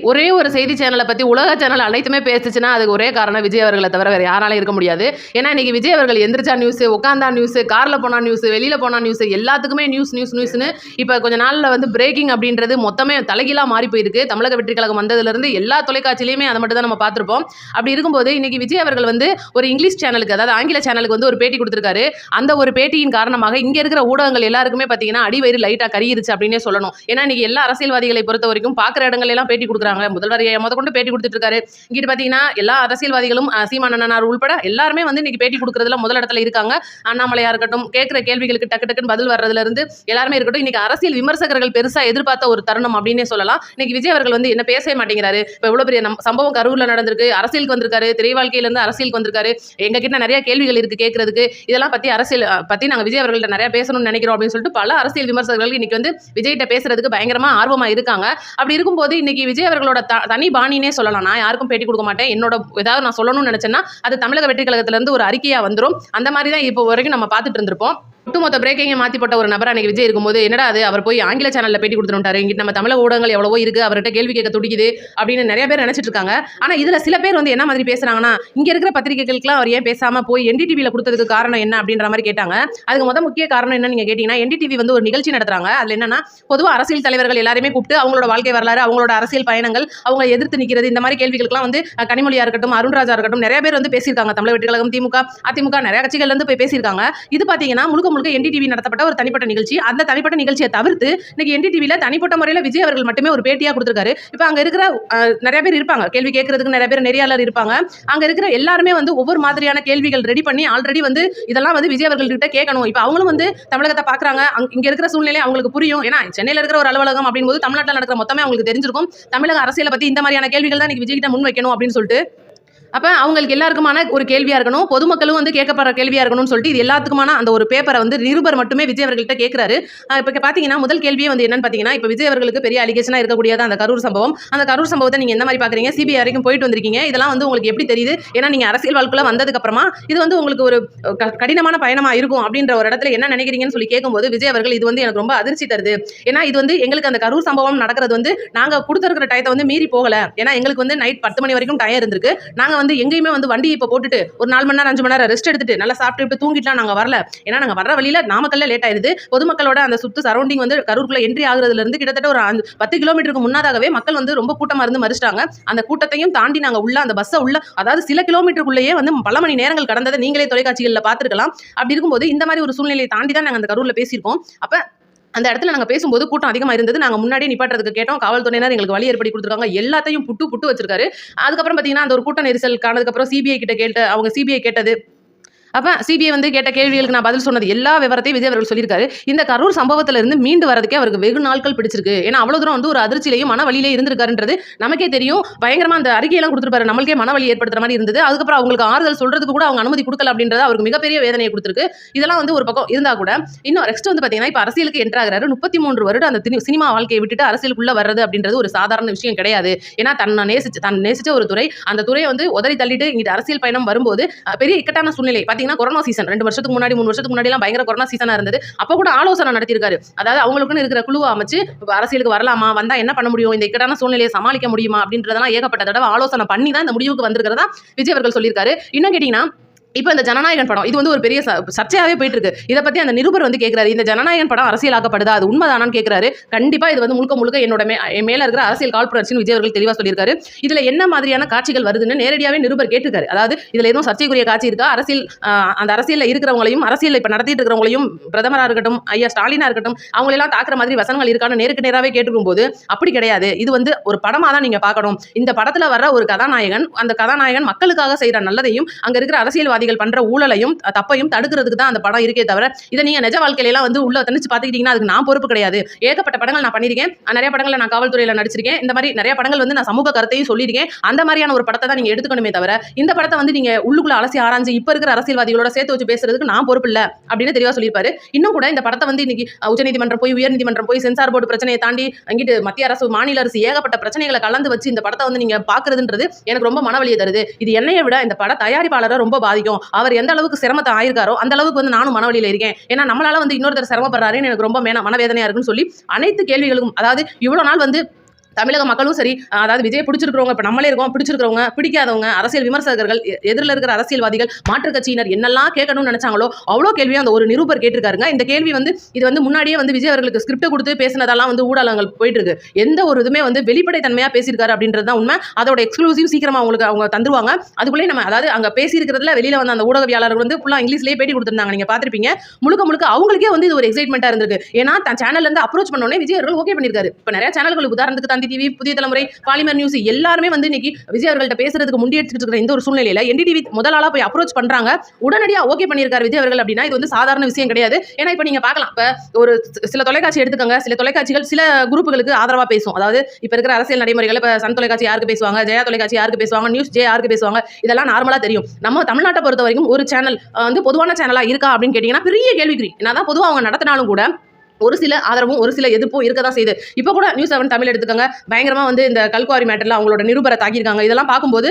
ஒரே ஒரு செய்தி சேனலை பத்தி உலக சேனல் அனைத்துமே பேசுச்சுன்னா, அதுக்கு ஒரே காரணம் விஜய் அவர்கள தவிர வேற யாராலயும் இருக்க முடியாது. ஏன்னா, இன்னைக்கு விஜய் அவர்கள் எந்திரிச்சா நியூஸ், உட்கார்ந்தா நியூஸ், கார்ல போனா நியூஸ், வெளியில போனா நியூஸ், எல்லாத்துக்குமே நியூஸ்னு இப்ப கொஞ்ச நாள்ல வந்து பிரேக்கிங் அப்படின்றது மொத்தமே தலைகீழா மாறி போயிருக்கு. தமிழக வெற்றி கழகம் வந்ததிலிருந்து எல்லா தொலைக்காட்சியிலயுமே அதை மட்டும் தான் நம்ம பார்த்திருப்போம். அப்படி இருக்கும்போது இன்னைக்கு விஜய் அவர்கள் வந்து ஒரு இங்கிலீஷ் சேனலுக்கு, அதாவது ஆங்கில சேனலுக்கு வந்து ஒரு பேட்டி கொடுத்திருக்காரு. அந்த ஒரு பேட்டியின் காரணமாக இங்க இருக்கிற ஊடகங்கள் எல்லாருக்குமே பாத்தீங்கன்னா அடிவயிறு லைட்டா கரியிருச்சு அப்படின்னே சொல்லணும். ஏன்னா இன்னைக்கு எல்லா அரசியல்வாதிகளை பொறுத்த வரைக்கும் பார்க்குற இடங்கள் எல்லாம் பேட்டி கொடுக்குறாங்க. முதல்வர் முதற்கொண்டு பேட்டி கொடுத்துட்டு இருக்காரு. இங்கிட்டு பாத்தீங்கன்னா எல்லா அரசியல்வாதிகளும் சீமான் அண்ணனார் உள்பட எல்லாருமே வந்து இன்னைக்கு பேட்டி கொடுக்கறதுல முதல் இடத்துல இருக்காங்க. அண்ணாமலையா இருக்கட்டும், கேட்கிற கேள்விகளுக்கு டக்கு டக்குன்னு பதில் வர்றதுல இருந்து எல்லாருமே இருக்கட்டும். இன்னைக்கு அரசியல் விமர்சகர்கள் பெருசா எதிர்பார்த்த ஒரு தருணம் அப்படின்னே சொல்லலாம். இன்னைக்கு விஜய் அவர்கள் வந்து என்ன பேசவே மாட்டேங்கிறாரு. இப்ப இவ்வளவு பெரிய சம்பவம் கரூர்ல நடந்திருக்கு, அரசியலுக்கு வந்திருக்காரு, திரை வாழ்க்கையில இருந்து அரசியலுக்கு வந்திருக்காரு. எங்க கிட்ட நிறைய கேள்விகள் இருக்கு கேட்கறதுக்கு. இதெல்லாம் பத்தி அரசியல் பத்தி நாங்க விஜய் அவர்கள்ட்ட நிறைய பேசணும்னு நினைக்கிறோம் அப்படின்னு சொல்லிட்டு பல அரசியல் விமர்சகர்கள் இன்னைக்கு வந்து விஜய்கிட்ட பேசுறதுக்கு பயங்கரமா ஆர்வமா இருக்காங்க. அப்படி இருக்கும்போது இன்னைக்கு விஜய் அவர்களோட தனி பாணினே சொல்லலாம். நான் யாருக்கும் பேட்டி கொடுக்க மாட்டேன். என்னோட ஏதாவது நான் சொல்லணும்னு நினைச்சேன்னா அது தமிழக வெற்றி கழகத்துல இருந்து ஒரு அறிக்கையா வந்துரும். அந்த மாதிரி தான் இப்போ வரைக்கும் நம்ம பார்த்துட்டு இருந்திருப்போம். ஒட்டுமொத்த பிரேக்கிங்கை மாற்றி போட்ட ஒரு நபர் அன்னைக்கு விஜய் இருக்கும்போது என்னடா அது அவர் போய் ஆங்கில சேனலில் பேட்டி கொடுத்துட்டாரு, இங்கிட்ட நம்ம தமிழக ஊடகங்கள் எவ்வளவோ இருக்கு, அவர்கிட்ட கேள்வி கேட்க துடிக்குது அப்படின்னு நிறைய பேர் நினைச்சிட்டு இருக்காங்க. ஆனால் இதில் சில பேர் வந்து என்ன மாதிரி பேசுறாங்கன்னா, இங்கே இருக்கிற பத்திரிகைகளுக்குலாம் அவர் ஏன் பேசாமல் போய் என்டிடிவியில் கொடுத்ததுக்கு காரணம் என்ன அப்படின்ற மாதிரி கேட்டாங்க. அதுக்கு முக்கிய காரணம் என்னன்னு நீங்கள் கேட்டீங்கன்னா, என்டிடிவி வந்து ஒரு நிகழ்ச்சி நடத்துறாங்க. அதில் என்னன்னா பொதுவாக அரசியல் தலைவர்கள் எல்லாருமே கூப்பிட்டு அவங்களோட வாழ்க்கை வரலாறு, அவங்களோட அரசியல் பயணங்கள், அவங்க எதிர்த்து நிற்கிறது, இந்த மாதிரி கேள்விகளுக்குலாம் வந்து கனிமொழியா இருக்கட்டும், அருண்ராஜா இருக்கட்டும், நிறைய பேர் வந்து பேசியிருக்காங்க. தமிழக வெற்றி கழகம், திமுக, அதிமுக நிறைய கட்சிகள் இருந்து போய் பேசியிருக்காங்க. இது பார்த்தீங்கன்னா முழுக்க என்டிடிவி நடத்த ஒரு தனிப்பட்ட நிகழ்ச்சி. அந்த தனிப்பட்ட நிகழ்ச்சியை தவிர்த்து இன்னைக்கு என்டிடிவில தனிப்பட்ட முறையில் விஜய் அவர்கள் மட்டுமே ஒரு பேட்டியா கொடுத்திருக்காரு. இப்போ அங்க இருக்கிற நிறைய பேர் இருப்பாங்க, கேள்வி கேட்கறதுக்கு நிறைய பேர் நெறியாளர் இருப்பாங்க. அங்க இருக்கிற எல்லாருமே வந்து ஒவ்வொரு மாதிரியான கேள்விகள் ரெடி பண்ணி ஆல்ரெடி வந்து இதெல்லாம் வந்து விஜய் அவர்கள் கிட்ட கேட்கணும். இப்போ அவங்களும் வந்து தமிழகத்தை பாக்குறாங்க, இங்க இருக்கிற சூழ்நிலை அவங்களுக்கு புரியும். ஏன்னா சென்னையில இருக்கிற ஒரு அலுவலகம் அப்படிங்கும்போது தமிழ்நாட்டில் நடக்கிற மொத்தமே அவங்களுக்கு தெரிஞ்சிருக்கும். தமிழக அரசியலை பத்தி இந்த மாதிரியான கேள்விகள் தான் இன்னைக்கு விஜய் கிட்ட முன் வைக்கணும் அப்படின்னு சொல்லிட்டு அப்போ அவங்களுக்கு எல்லாருக்குமான ஒரு கேள்வியாக இருக்கணும், பொதுமக்களும் வந்து கேட்கப்படுற கேள்வியாக இருக்கணும்னு சொல்லிட்டு இது எல்லாத்துக்குமான அந்த ஒரு பேப்பரை வந்து நிருபர் மட்டுமே விஜய் அவர்கள்ட்ட கேட்குறாரு. இப்போ பார்த்தீங்கன்னா முதல் கேள்வியே வந்து என்னன்னு பார்த்தீங்கன்னா, இப்போ விஜய் அவர்களுக்கு பெரிய அலிகேஷனாக இருக்கக்கூடியது அந்த கரூர் சம்பவம். அந்த கரூர் சம்பவத்தை நீங்கள் எந்த மாதிரி பார்க்குறீங்க, சிபிஐ வரைக்கும் போயிட்டு வந்திருக்கீங்க, இதெல்லாம் வந்து உங்களுக்கு எப்படி தெரியுது? ஏன்னா நீங்கள் அரசியல் வாழ்க்கையில் வந்ததுக்கப்புறமா இது வந்து உங்களுக்கு ஒரு கடினமான பயணமாக இருக்கும் அப்படின்ற ஒரு இடத்துல என்ன நினைக்கிறீங்கன்னு சொல்லி கேட்கும்போது விஜய் அவர்கள் இது வந்து எனக்கு ரொம்ப அதிர்ச்சி தருது. ஏன்னா இது வந்து எங்களுக்கு அந்த கரூர் சம்பவம் நடக்கிறது வந்து நாங்கள் கொடுத்துருக்கிற டயத்தை வந்து மீறி போகலை. ஏன்னா எங்களுக்கு வந்து நைட் 10 மணி வரைக்கும் டயம் இருந்திருக்கு. நாங்கள் வந்து எங்கேயுமே வந்து வண்டி இப்போ போட்டுட்டு ஒரு 4 மணி நேரம் 5 மணி நேரம் ரெஸ்ட் எடுத்துட்டு நல்லா சாப்பிட்டு தூங்கிட்டுலாம் நாங்கள் வரல. ஏன்னா நாங்கள் வர்ற வழியில நாமக்கல்ல லேட் ஆயிருது. பொதுமக்களோட அந்த சுத்து சரௌண்டிங் வந்து கரூருக்குள்ள என்ட்ரி ஆகுறதுல இருந்து கிட்டத்தட்ட ஒரு 10 கிலோமீட்டருக்கு முன்னாதாகவே மக்கள் வந்து ரொம்ப கூட்டமா இருந்து மறிச்சிட்டாங்க. அந்த கூட்டத்தையும் தாண்டி நாங்கள் உள்ள அந்த பஸ்ஸை உள்ள, அதாவது சில கிலோமீட்டருக்குள்ளேயே வந்து பல மணி நேரங்கள் கடந்ததை நீங்களே தொலைக்காட்சிகளில் பார்த்துருக்கலாம். அப்படி இருக்கும்போது இந்த மாதிரி ஒரு சூழ்நிலையை தாண்டி தான் நாங்கள் அந்த கரூர்ல பேசியிருக்கோம். அப்ப அந்த இடத்துல நாங்கள் பேசும்போது கூட்டம் அதிகமாக இருந்தது. நாங்கள் முன்னாடியே நிப்பாட்டுறதுக்கு கேட்டோம். காவல்துறையினர் எங்களுக்கு வழி ஏற்படுத்தி கொடுத்துருக்காங்க. எல்லாத்தையும் புட்டு வச்சிருக்காரு. அதுக்கப்புறம் பார்த்தீங்கன்னா அந்த ஒரு கூட்ட நெரிசல் காணதுக்கப்புறம் சிபிஐ கிட்ட அவங்க சிபிஐ கேட்டது. அப்போ சிபிஐ வந்து கேட்ட கேள்விகளுக்கு நான் பதில் சொன்னது எல்லா விவரத்தையும் விஜய் அவர்கள் சொல்லியிருக்காரு. இந்த கரூர் சம்பவத்தில் இருந்து மீண்டு வரதுக்கே அவருக்கு வெகு நாட்கள் பிடிச்சிருக்கு. ஏன்னா அவ்வளோ தூரம் வந்து ஒரு அதிர்ச்சியிலையும் மனவழியிலே இருந்திருக்காருன்றது நமக்கே தெரியும். பயங்கரமாக அந்த அறிக்கையெல்லாம் கொடுத்துருப்பாரு, நம்மளுக்கே மனவழி ஏற்படுத்துற மாதிரி இருந்தது. அதுக்கப்புறம் அவங்களுக்கு ஆறுதல் சொல்றதுக்கு கூட அவங்க அனுமதி கொடுக்கல அப்படின்றது அவருக்கு மிகப்பெரிய வேதனையை கொடுத்துருக்கு. இதெல்லாம் வந்து ஒரு பக்கம் இருந்தால் கூட இன்னும் நெக்ஸ்ட் வந்து பார்த்தீங்கன்னா இப்போ அரசியலுக்கு என்ட்ராகிறாரு. 33 வருடம் அந்த சினிமா வாழ்க்கையை விட்டுட்டு அரசியலுக்குள்ள வர்றது அப்படின்றது ஒரு சாதாரண விஷயம் கிடையாது. ஏன்னா தான் நேசிச்ச ஒரு துறை, அந்த துறையை வந்து உதறி தள்ளிட்டு இங்கிட்ட அரசியல் பயணம் வரும்போது பெரிய இக்கட்டான சூழ்நிலை. பார்த்தீங்கன்னா கொரோனா சீசன் 2 வருஷத்துக்கு முன்னாடி 3 வருஷத்துக்கு முன்னாடி எல்லாம் பயங்கர கொரோனா சீசனா இருந்தது. அப்ப கூட ஆலோசனை நடத்திருக்காரு. அதாவது அவங்களுக்குன்னு இருக்கிற குழுவை அமைச்சு அரசியலுக்கு வரலாமா, வந்தா என்ன பண்ண முடியும், இந்த இக்கட்டான சூழ்நிலையை சமாளிக்க முடியுமா அப்படின்றதெல்லாம் ஏகப்பட்ட தடவை ஆலோசனை பண்ணி தான் இந்த முடிவுக்கு வந்திருக்கிறதா விஜய் அவர்கள் சொல்லியிருக்காரு. இன்னும் கேட்டீங்கன்னா இப்போ இந்த ஜனநாயகன் படம் இது வந்து ஒரு பெரிய சர்ச்சையாகவே போயிட்டு இருக்கு. இதை பற்றி அந்த நிருபர் வந்து கேட்குறாரு, இந்த ஜனநாயகன் படம் அரசியலாக்கப்படுதா, அது உண்மைதானான்னு கேட்குறாரு. கண்டிப்பாக இது வந்து முழுக்க என்னோட மேலே இருக்கிற அரசியல் காழ்ப்புணர்ச்சின்னு விஜய் அவர்கள் தெளிவாக சொல்லியிருக்காரு. இதில் என்ன மாதிரியான காட்சிகள் வருதுன்னு நேரடியாகவே நிருபர் கேட்டிருக்காரு. அதாவது இதில் எதுவும் சர்ச்சைக்குரிய காட்சி இருக்கா, அந்த அரசியலில் இருக்கிறவங்களையும் அரசியல் இப்போ நடத்திட்டு இருக்கிறவங்களையும் பிரதமராக இருக்கட்டும், ஐயா ஸ்டாலினா இருக்கட்டும், அவங்களெல்லாம் தாக்குற மாதிரி வசனங்கள் இருக்கான்னு நேருக்கு நேராகவே கேட்டுக்கும் போது அப்படி கிடையாது, இது வந்து ஒரு படமாக தான் நீங்கள் பார்க்கணும். இந்த படத்தில் வர்ற ஒரு கதாநாயகன், அந்த கதாநாயகன் மக்களுக்காக செய்கிற நல்லதையும் அங்கே இருக்கிற அரசியல்வாதிகள் பண்ற ஊழலையும் தப்பையும் தடுக்கிறதுக்கு தான் அந்த படம் இருக்கே தவிர இதை நீங்க நிஜ வாழ்க்கையில எல்லாம் வந்து உள்ள தனிச்சு பாத்துக்கிட்டீங்கன்னா அதுக்கு நான் பொறுப்பு கிடையாது. ஏகப்பட்ட படங்கள் நான் பண்ணிருக்கேன், நிறைய படங்களை நான் காவல்துறையில நடிச்சிருக்கேன், இந்த மாதிரி நிறைய படங்கள் வந்து நான் சமூக கருத்தையும் சொல்லியிருக்கேன். அந்த மாதிரியான ஒரு படத்தை தான் நீங்க எடுத்துக்கணுமே தவிர இந்த படத்தை வந்து நீங்க உள்ளுக்குள்ள அலசி ஆராய்ஞ்சு இப்ப இருக்கிற அரசியல்வாதிகளோட சேர்த்து வச்சு பேசுறதுக்கு நான் பொறுப்பு இல்ல அப்படின்னு தெளிவா சொல்லியிருப்பாரு. இன்னும் கூட இந்த படத்தை வந்து இன்னைக்கு உச்சநீதிமன்றம் போய் உயர்நீதிமன்றம் போய் சென்சார் போர்டு பிரச்சனையை தாண்டி அங்கிட்டு மத்திய அரசு மாநில அரசு ஏகப்பட்ட பிரச்சனைகளை கலந்து வச்சு இந்த படத்தை வந்து நீங்க பாக்குறதுன்றது எனக்கு ரொம்ப மனவலியை தருது. இது என்னைய விட இந்த பட தயாரிப்பாளரை ரொம்ப பாதிக்கும். அவர் எந்த அளவுக்கு சிரமத்தை ஆயிருக்காரோ அந்த அளவுக்கு வந்து நானும் மனவழியில இருக்கேன். ஏன்னா நம்மளால வந்து இன்னொருத்தர் சிரமப்படுறாருன்னு எனக்கு ரொம்ப மனவேதனையா இருக்குன்னு சொல்லி அனைத்து கேள்விகளுக்கும், அதாவது இவ்வளவு நாள் வந்து தமிழக மக்களும் சரி, அதாவது விஜய் பிடிச்சிருக்கிறவங்க, இப்போ நம்மளே இருக்கோம், பிடிச்சிருக்கிறவங்க, பிடிக்காதவங்க, அரசியல் விமர்சகர்கள், எதிரில் இருக்கிற அரசியல்வாதிகள், மாற்றுக் கட்சியினர் என்னெல்லாம் கேட்கணும்னு நினைச்சாங்களோ அவ்வளோ கேள்வியும் அந்த ஒரு நிருபர் கேட்டிருக்காருங்க. இந்த கேள்வி வந்து இது வந்து முன்னாடியே வந்து விஜய் அவர்களுக்கு ஸ்கிரிப்ட் கொடுத்து பேசினதெல்லாம் வந்து ஊடகங்கள் போயிட்டு இருக்கு. எந்த ஒரு இதுவுமே வந்து வெளிப்படைத்தன்மையா பேசியிருக்காரு அப்படின்றது தான் உண்மை. அதோட எக்ஸ்க்ளூசிவ் சீக்கிரமா அவங்களுக்கு அவங்க தந்துருவாங்க. அதுக்குள்ளே நம்ம அதாவது அங்கே பேசியிருக்கிறதுல வெளியில வந்து அந்த ஊடகவியாளர்கள் வந்து ஃபுல்லா இங்கிலீஷ்லேயே பேட்டி கொடுத்துருந்தாங்க. நீங்க பார்த்திருப்பீங்க. முழுக்க முழுக்க அவங்களுக்கே வந்து இது ஒரு எக்ஸைட்மெண்ட்டாக இருந்திருக்கு. ஏன்னா தன் சேனல்ல இருந்து அப்ரோச் பண்ணோடனே விஜய் அவர்கள் ஓகே பண்ணியிருக்காரு. இப்போ நிறைய சேனல்கள் உதாரணத்துக்கு தந்தி டிவி, புதிய தலைமுறை, பாலிமர் நியூஸ் எல்லாருமே வந்து இன்னைக்கு விஜய் அவர்கள்ட்ட பேசுறதுக்கு முண்டி அடிச்சிட்டு இருக்கிற இந்த ஒரு சூழ்நிலையில என்டிடிவி முதல் ஆளா போய் அப்ரோச் பண்றாங்க. உடனடியா ஓகே பண்ணியிருக்காரு விஜய் அவர்கள் அப்படின்னா இது வந்து சாதாரண விஷயம் கிடையாது. ஏன்னா இப்போ நீங்க பார்க்கலாம், இப்போ ஒரு சில தொலைக்காட்சி எடுத்துக்கோங்க, சில தொலைக்காட்சிகள் சில குரூப்புகளுக்கு ஆதரவா பேசும். அதாவது இப்போ இருக்கிற அரசியல் நடைமுறைகள், இப்போ சன் தொலைக்காட்சி யாருக்கு பேசுவாங்க, ஜெயா தொலைக்காட்சி யாருக்கு பேசுவாங்க, நியூஸ் ஜே யாருக்கு பேசுவாங்க, இதெல்லாம் நார்மலா தெரியும். நம்ம தமிழ்நாட்டை பொறுத்த வரைக்கும் ஒரு சேனல் வந்து பொதுவான சேனலா இருக்கா அப்படின்னு கேட்டீங்கன்னா பெரிய கேள்விக்குறி. என்னதான் பொதுவாக அவங்க நடத்தினாலும் கூட ஒரு சில ஆதரவும் ஒரு சில எதிர்ப்பும் இருக்க தான் செய்யுது. இப்போ கூட நியூஸ் 7 தமிழ் எடுத்துக்கோங்க, பயங்கரமா வந்து இந்த கல்குவாரி மேட்டர்ல அவங்களோட நிருபரை தாக்கியிருக்காங்க. இதெல்லாம் பார்க்கும்போது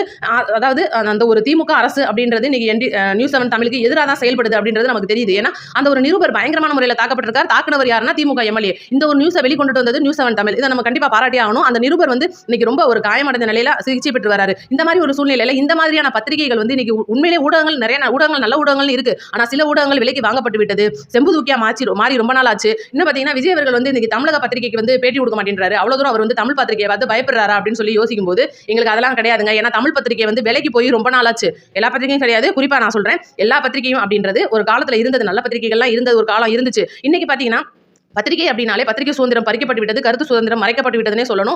அதாவது அந்த ஒரு திமுக அரசு அப்படின்றது இன்னைக்கு நியூஸ் 7 தமிழுக்கு எதிராக தான் செயல்படுது அப்படின்றது நமக்கு தெரியுது. ஏன்னா அந்த ஒரு நிருபர் பயங்கரமான முறையில் தாக்கப்பட்டிருக்கார். தாக்குனவர் யாருன்னா திமுக எம்எல்ஏ. இந்த ஒரு நியூஸை வெளிக்கொண்டு வந்தது நியூஸ் 7 தமிழ். இதை நம்ம கண்டிப்பா பாராட்டி ஆகணும். அந்த நிருபர் வந்து இன்னைக்கு ரொம்ப ஒரு காயமடைந்த நிலையில சிகிச்சை பெற்று வராரு. இந்த மாதிரி ஒரு சூழ்நிலையில இந்த மாதிரியான பத்திரிகைகள் வந்து இன்னைக்கு உண்மையிலே ஊடகங்கள் நிறைய ஊடகங்கள் நல்ல ஊடகங்கள் இருக்கு. ஆனா சில ஊடகங்கள் விலைக்கு வாங்கப்பட்டு விட்டது. செம்பு தூக்கியா மாறி ரொம்ப நாள் ஆச்சு. இன்னும் பாத்தீங்கன்னா விஜய் அவர்கள் வந்து இன்னைக்கு தமிழக பத்திரிகைக்கு வந்து பேட்டி கொடுக்க மாட்டேன்றாரு. அவ்வளவு தூரம் அவர் வந்து தமிழ் பத்திரிகையை பார்த்து பயப்படுறாரா அப்படின்னு சொல்லி யோசிக்கும் போது எங்களுக்கு அதெல்லாம் கிடையாதுங்க. ஏன்னா தமிழ் பத்திரிகை வந்து விலைக்கு போய் ரொம்ப நாள் ஆச்சு. எல்லா பத்திரிகையும் கிடையாது, குறிப்பா நான் சொல்றேன் எல்லா பத்திரிகையும் அப்படின்றது ஒரு காலத்துல இருந்தது. நல்ல பத்திரிகைகள்லாம் இருந்தது, ஒரு காலம் இருந்துச்சு. இன்னைக்கு பாத்தீங்கன்னா பத்திரிகை அப்படின்னாலே பத்திரிகை சுதந்திரம் பறிக்கப்பட்டு விட்டது, கருத்து சுதந்திரம் மறைக்கப்பட்டு விட்டதுன்னே சொல்லணும்.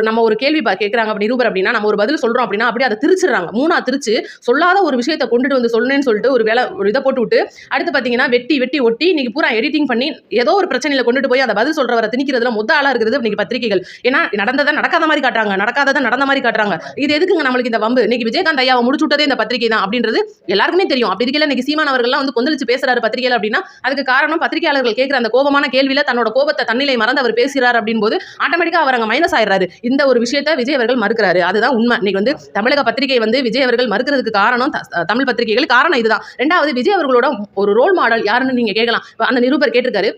நம்ம ஒரு கேள்வி கேட்கறாங்க நிருபர் அப்படின்னா நம்ம ஒரு பதில் சொல்றோம் அப்படின்னா அப்படியே அதை திருச்சிடுறாங்க. மூணா திருச்சு சொல்லாத ஒரு விஷயத்தை கொண்டுட்டு வந்து சொல்லணும்னு சொல்லிட்டு ஒரு இதை போட்டு விட்டு அடுத்து பார்த்தீங்கன்னா வெட்டி ஒட்டி இன்னைக்கு பூரா எடிட்டிங் பண்ணி ஏதோ ஒரு பிரச்சனையில கொண்டுட்டு போய் அந்த பதில் சொல்றவரை திணிக்கிறதுல ஆளா இருக்கிறது இன்னைக்கு பத்திரிகைகள். ஏன்னா நடந்ததை நடக்காத மாதிரி காட்டுறாங்க, நடக்காததை நடந்த மாதிரி காட்டுறாங்க. இது எதுக்குங்க நம்மளுக்கு இந்த வம்பு? இன்னைக்கு விஜயகாந்த் ஐயாவை முடிச்சு விட்டதே இந்த பத்திரிகை தான் அப்படின்றது எல்லாருக்குமே தெரியும். அப்படி இருக்கல இன்னைக்கு சீமான் அவர்கள்லாம் வந்து கொந்தளிச்சு பேசுறாரு பத்திரிகைகள் அப்படின்னா அதுக்கு காரணம் பத்திரிகையாளர்கள் கேட்கிற அந்த கோபமான கேள்வியில தன்னோட கோபத்தை தன்னிலை மறந்து அவர் பேசுறாரு அப்படின் போது ஆட்டோமேட்டிக்கா அவர் அங்க மைனஸ் ஆயிடுறாரு. இந்த ஒரு விஷயத்தை விஜய் அவர்கள் மறுக்கிறாரு. அதுதான் உண்மை. இன்னைக்கு வந்து தமிழக பத்திரிகை வந்து விஜய் அவர்கள் மறுக்கிறதுக்கு காரணம் தமிழ் பத்திரிகைகள் காரணம் இதுதான். ரெண்டாவது விஜய் அவர்களோட ஒரு ரோல் மாடல் யாருன்னு நீங்க கேட்கலாம். அந்த நிருபர் கேட்டிருக்காரு,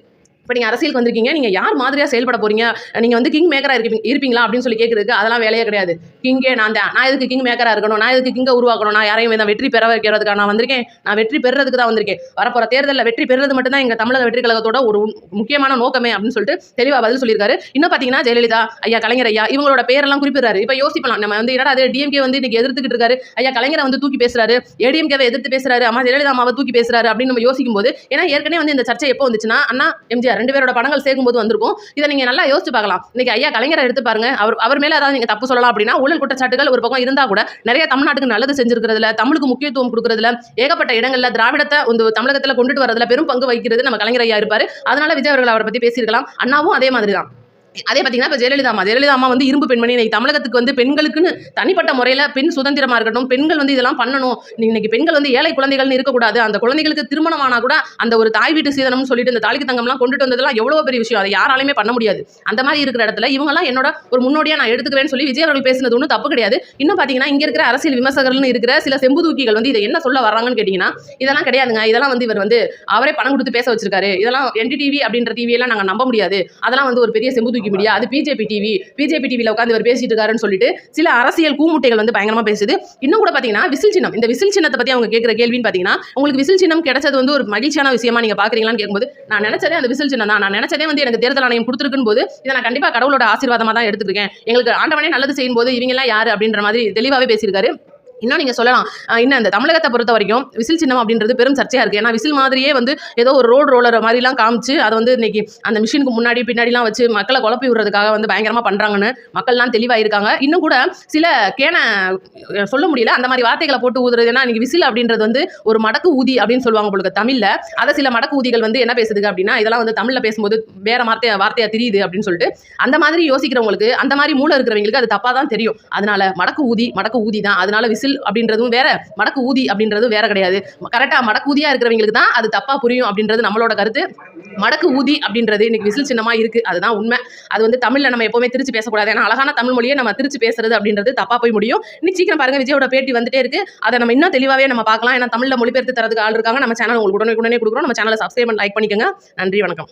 இப்போ நீங்கள் அரசியலுக்கு வந்திருக்கீங்க, நீங்கள் யார் மாதிரியாக செயல்பட போறீங்க, நீங்கள் வந்து கிங் மேக்கராக இருப்பீங்களா அப்படின்னு சொல்லி கேட்குறதுக்கு அதெல்லாம் வேலையே கிடையாது. கிங்கே நான் எதுக்கு கிங் மேக்கராக இருக்கணும், நான் எதுக்கு கிங்கை உருவாக்கணும், நான் யாரையும் வெற்றி பெற வைக்கிறதுக்காக நான் வந்திருக்கேன், நான் வெற்றி பெறுறதுக்கு தான் வந்திருக்கேன். வரப்போகிற தேர்தலில் வெற்றி பெறுறது மட்டும்தான் எங்கள் தமிழக வெற்றி கழகத்தோட ஒரு முக்கியமான நோக்கமே அப்படின்னு சொல்லிட்டு தெளிவாக பதில் சொல்லியிருக்காரு. இன்னும் பார்த்தீங்கன்னா ஜெயலலிதா ஐயா, கலைஞர் ஐயா இவங்களோட பேரெல்லாம் குறிப்பிடுறாரு. இப்போ யோசிப்பலாம் நம்ம வந்து என்னடா அது டிஎம்கே வந்து இன்னைக்கு எதிர்த்துக்கிட்டு இருக்காரு, ஐயா கலைஞரை வந்து தூக்கி பேசுறாரு, ஏடிஎம்கேவை எதிர்த்து பேசுறாரு, அம்மா ஜெயலலிதா அம்மாவை தூக்கி பேசுறாரு அப்படின்னு நம்ம யோசிக்கும் போது, ஏன்னா ஏற்கனவே வந்து இந்த சர்ச்சை எப்போ வந்துச்சுன்னா அண்ணா எம்ஜிஆர் 2 பேரோட படங்கள் போது வந்திருக்கும். இதை நீங்க நல்லா யோசிச்சு பார்க்கலாம். இன்னைக்கு ஐயா கலைஞரை எடுத்து பாருங்க. அவர் மேல ஏதாவது நீங்க தப்பு சொல்லலாம் அப்படின்னா ஊழல் குற்றச்சாட்டுகள் ஒரு பக்கம் இருந்தா கூட நிறைய தமிழ்நாட்டுக்கு நல்லது செஞ்சிருக்கிறதுல, தமிழுக்கு முக்கியத்துவம் கொடுக்கறதுல, ஏகப்பட்ட இடங்கள்ல திராவிடத்தை தமிழகத்துல கொண்டுட்டு வரதுல பெரும் பங்கு வகிக்கிறது நம்ம கலைஞர் ஐயா இருப்பாரு. அதனால விஜய் அவர்கள் அவரை பத்தி பேசியிருக்கலாம். அண்ணாவும் அதே மாதிரி தான். அதே பார்த்தீங்கன்னா இப்போ ஜெயலலிதா அம்மா வந்து இரும்பு பெண்மணி. இன்னைக்கு தமிழகத்துக்கு வந்து பெண்களுக்குன்னு தனிப்பட்ட முறையில் பெண் சுதந்திரமா இருக்கட்டும், பெண்கள் வந்து இதெல்லாம் பண்ணணும். இன்னைக்கு பெண்கள் வந்து ஏழை குழந்தைகள்னு இருக்கக்கூடாது, அந்த குழந்தைகளுக்கு திருமணம் ஆனா கூட அந்த ஒரு தாய் வீட்டு சீதனம்னு சொல்லிட்டு இந்த தாலிக்கு தங்கம்லாம் கொண்டுட்டு வந்ததெல்லாம் எவ்வளோ பெரிய விஷயம். அதை யாராலுமே பண்ண முடியாது. அந்த மாதிரி இருக்கிற இடத்துல இவங்கெல்லாம் என்னோட ஒரு முன்னோடியா நான் எடுத்துக்கிறேன்னு சொல்லி விஜய் அவர்கள் பேசினது ஒன்றும் தப்பு கிடையாது. இன்னும் பார்த்தீங்கன்னா இங்க இருக்கிற அரசியல் விமர்சகர்கள்னு இருக்கிற சில செம்புதூக்கிகள் வந்து இதை என்ன சொல்ல வர்றாங்கன்னு கேட்டீங்கன்னா இதெல்லாம் கிடையாதுங்க, இதெல்லாம் வந்து இவர் வந்து அவரே பணம் கொடுத்து பேச வச்சிருக்காரு, இதெல்லாம் என்டிடிவி அப்படின்ற டிவியெல்லாம் நாங்கள் நம்ப முடியாது, அதெல்லாம் வந்து ஒரு பெரிய செம்புதூக்கி மீடியா, அது பிஜேபி டிவியில் உட்காந்து இவர் பேசிட்டு இருக்காருன்னு சொல்லிட்டு சில அரசியல் கூமுட்டைகள் வந்து பயங்கரமா பேசுது. இன்னும் கூட பாத்தீங்கன்னா விசில் சின்னம், இந்த விசில் சின்னத்தை பத்தி அவங்க கேட்கிற கேள்வின்னு பாத்தீங்கன்னா உங்களுக்கு விசில் சின்னம் கிடைச்சது வந்து ஒரு மகிழ்ச்சியான விஷயமா நீங்க பாக்குறீங்களான்னு கேட்கும்போது நான் நினைச்சதே அந்த விசில் சின்னம் தான், நான் நினைச்சதே வந்து எனக்கு தேர்தல் ஆணையம் கொடுத்துருக்கும் போது இதை நான் கண்டிப்பா கடவுளோட ஆசீர்வாதமா தான் எடுத்துருக்கேன், எங்களுக்கு ஆண்டவனே நல்லது செய்யும் போது இவங்க எல்லாம் யாரு அப்படின்ற மாதிரி தெளிவாவே பேசியிருக்காரு. இன்னும் நீங்க சொல்லலாம், இன்னும் இந்த தமிழகத்தை பொறுத்த வரைக்கும் விசில் சின்னம் அப்படின்றது பெரும் சர்ச்சையா இருக்கு. ஏன்னா விசில் மாதிரியே வந்து ஏதோ ஒரு ரோலர் மாதிரிலாம் காமிச்சு அதை வந்து இன்னைக்கு அந்த மிஷினுக்கு முன்னாடி பின்னாடிலாம் வச்சு மக்களை குழப்பி விடுறதுக்காக வந்து பயங்கரமா பண்றாங்கன்னு மக்கள்லாம் தெளிவாக இருக்காங்க. இன்னும் கூட சில சொல்ல முடியல அந்த மாதிரி வார்த்தைகளை போட்டு ஊதுறது. ஏன்னா இன்னைக்கு விசில் அப்படின்றது வந்து ஒரு மடக்கு ஊதி அப்படின்னு சொல்லுவாங்க உங்களுக்கு தமிழ்ல. அதை சில மடக்கு ஊதிகள் வந்து என்ன பேசுதுங்க அப்படின்னா இதெல்லாம் வந்து தமிழ்ல பேசும்போது வேற வார்த்தையா தெரியுது அப்படின்னு சொல்லிட்டு அந்த மாதிரி யோசிக்கிறவங்களுக்கு, அந்த மாதிரி மூளை இருக்கிறவங்களுக்கு அது தப்பா தான் தெரியும். அதனால மடக்கு ஊதி தான். அதனால விசில் அப்படின்றதும் வேற, மடக்கு ஊதி அப்படின்றதும் வேற கிடையாது. கரெக்டா மடக்கு ஊதியா இருக்கிறவங்களுக்கு தான் அது தப்பா புரியும் அப்படின்றது நம்மளோட கருத்து. மடக்கு ஊதி அப்படின்றது இன்னைக்கு விசில் சின்னமா இருக்கு, அதுதான் உண்மை. அது வந்து தமிழ்ல நம்ம எப்பவுமே திருச்சி பேசக்கூடாது. ஏன்னா அழகான தமிழ் மொழியை நம்ம திருச்சி பேசுறது அப்படின்றது தப்பா போய் முடியும். இன்னைக்கு சீக்கிரம் பாருங்க விஜயோட பேட்டி வந்துட்டே இருக்கு, அதை நம்ம இன்னும் தெளிவாவே நம்ம பார்க்கலாம். ஏன்னா தமிழ்ல மொழிபெயர்த்து தரதுக்கு ஆள் இருக்காங்க. நம்ம சேனல் உங்களுக்கு உடனே கொடுக்குறோம். நம்ம சேனலை சப்ஸ்கிரைப் பண்ணி லைக் பண்ணிக்கோங்க. நன்றி, வணக்கம்.